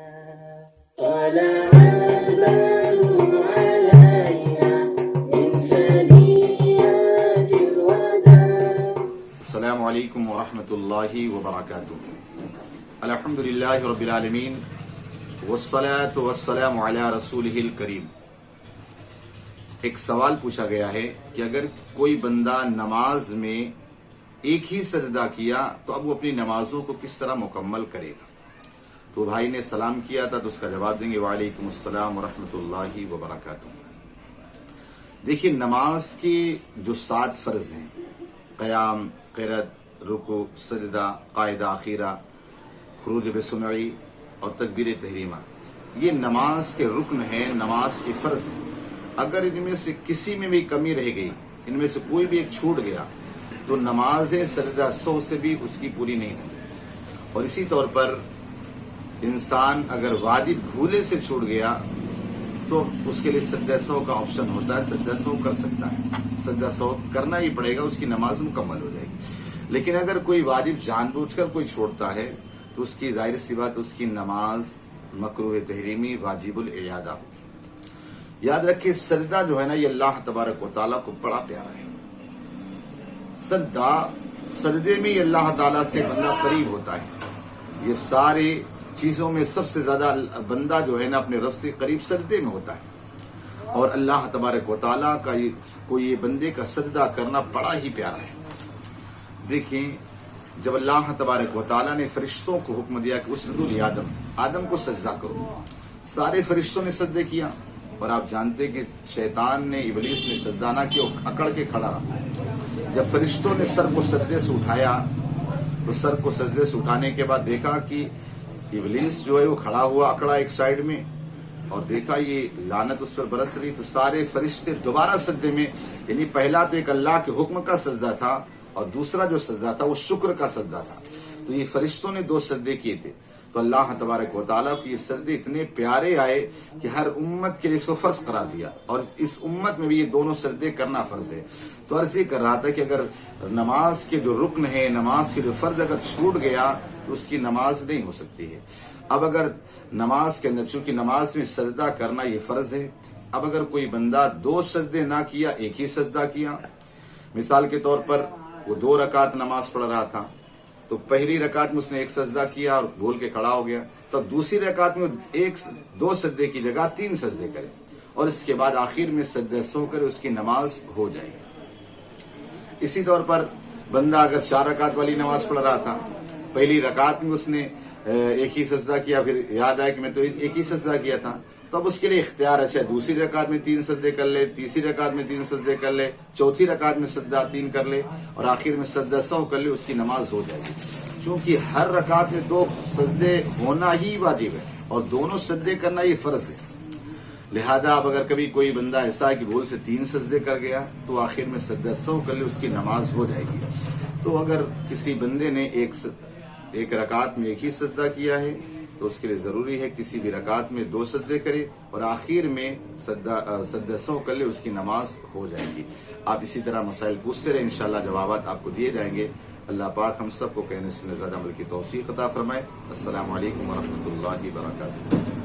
طلع البدر علينا من ثنيات الوداع. السلام علیکم ورحمۃ اللہ وبرکاتہ. الحمدللہ رب العالمین والصلاة والسلام علی رسولہ الکریم. ایک سوال پوچھا گیا ہے کہ اگر کوئی بندہ نماز میں ایک ہی سجدہ کیا تو اب وہ اپنی نمازوں کو کس طرح مکمل کرے گا؟ تو بھائی نے سلام کیا تھا تو اس کا جواب دیں گے وعلیکم السلام ورحمۃ اللہ وبرکاتہ. دیکھیے، نماز کے جو 7 فرض ہیں، قیام، قرات، رکوع، سجدہ، قاعدہ اخیرہ، خروج بسمعی اور تکبیر تحریمہ، یہ نماز کے رکن ہیں، نماز کے فرض ہیں. اگر ان میں سے کسی میں بھی کمی رہ گئی، ان میں سے کوئی بھی ایک چھوٹ گیا، تو نماز سجدہ سہو سے بھی اس کی پوری نہیں ہوگی. اور اسی طور پر انسان اگر واجب بھولے سے چھوٹ گیا تو اس کے لیے سجدہ سہو کا آپشن ہوتا ہے، سجدہ سہو کر سکتا ہے، سجدہ سہو کرنا ہی پڑے گا، اس کی نماز مکمل ہو جائے گی. لیکن اگر کوئی واجب جان بوجھ کر کوئی چھوڑتا ہے تو اس کی ظاہر سی بات اس کی نماز مکروہ تحریمی واجب الاعادہ ہوگی. یاد رکھیں، سجدہ جو ہے نا، یہ اللہ تبارک و تعالیٰ کو بڑا پیارا ہے. سجدے میں اللہ تعالیٰ سے بندہ قریب ہوتا ہے. یہ سارے چیزوں میں سب سے زیادہ بندہ جو ہے نا اپنے رب سے قریب سجدے میں ہوتا ہے. اور اللہ تبارک و تعالیٰ کا یہ بندے کا سجدہ کرنا بڑا ہی پیارا ہے. دیکھیں، جب اللہ تبارک و تعالیٰ نے فرشتوں کو حکم دیا کہ اسجدوا لآدم، آدم کو سجدہ کرو، سارے فرشتوں نے سجدے کیا. اور آپ جانتے کہ شیطان نے، ابلیس نے سجدہ نہ کیا، اکڑ کے کھڑا رہا. جب فرشتوں نے سر کو سجدے سے اٹھایا تو سر کو سجدے سے اٹھانے کے بعد دیکھا کہ ابلیس جو ہے وہ کھڑا ہوا اکڑا ایک سائیڈ میں، اور دیکھا یہ لعنت اس پر برس رہی. تو سارے فرشتے دوبارہ سجدے میں، یعنی پہلا تو ایک اللہ کے حکم کا سجدہ تھا اور دوسرا جو سجدہ تھا وہ شکر کا سجدہ تھا. تو یہ فرشتوں نے 2 سجدے کیے تھے. تو اللہ تبارک و تعالیٰ کو یہ سجدے اتنے پیارے آئے کہ ہر امت کے لیے اس کو فرض قرار دیا، اور اس امت میں بھی یہ دونوں سجدے کرنا فرض ہے. تو عرض یہ کر رہا تھا کہ اگر نماز کے جو رکن ہے، نماز کے جو فرض اگر چھوٹ گیا تو اس کی نماز نہیں ہو سکتی ہے. اب اگر نماز کے اندر، چونکہ نماز میں سجدہ کرنا یہ فرض ہے، اب اگر کوئی بندہ 2 سجدے نہ کیا، ایک ہی سجدہ کیا، مثال کے طور پر وہ 2 رکعت نماز پڑھ رہا تھا، تو پہلی رکعت میں اس نے 1 سجدہ کیا اور بھول کے کھڑا ہو گیا، تب دوسری رکعت میں 2 سجدے کی جگہ 3 سجدے کرے، اور اس کے بعد آخر میں سجدہ سہو کرے، اس کی نماز ہو جائے گی. اسی طور پر بندہ اگر 4 رکعت والی نماز پڑھ رہا تھا، پہلی رکعت میں اس نے 1 ہی سجدہ کیا، پھر یاد آیا کہ میں تو 1 ہی سجدہ کیا تھا، تو اب اس کے لیے اختیار ہے، چاہے دوسری رکعت میں 3 سجدے کر لے، تیسری رکعت میں 3 سجدے کر لے، چوتھی رکعت میں سجدہ 3 کر لے، اور آخر میں سجدہ سہو کر لے، اس کی نماز ہو جائے گی. چونکہ ہر رکعت میں 2 سجدے ہونا ہی واجب ہے اور دونوں سجدے کرنا یہ فرض ہے. لہذا اب اگر کبھی کوئی بندہ ایسا ہے کہ بھول سے 3 سجدے کر گیا تو آخر میں سجدہ سہو کر لے، اس کی نماز ہو جائے گی. تو اگر کسی بندے نے ایک رکعت میں 1 ہی سجدہ کیا ہے تو اس کے لیے ضروری ہے کسی بھی رکعت میں 2 سجدے کرے اور آخر میں سجدہ سہو کر لے، اس کی نماز ہو جائے گی. آپ اسی طرح مسائل پوچھتے رہے، انشاءاللہ جوابات آپ کو دیے جائیں گے. اللہ پاک ہم سب کو کہنے سے زیادہ عمل کی توفیق عطا فرمائے. السلام علیکم ورحمۃ اللہ وبرکاتہ.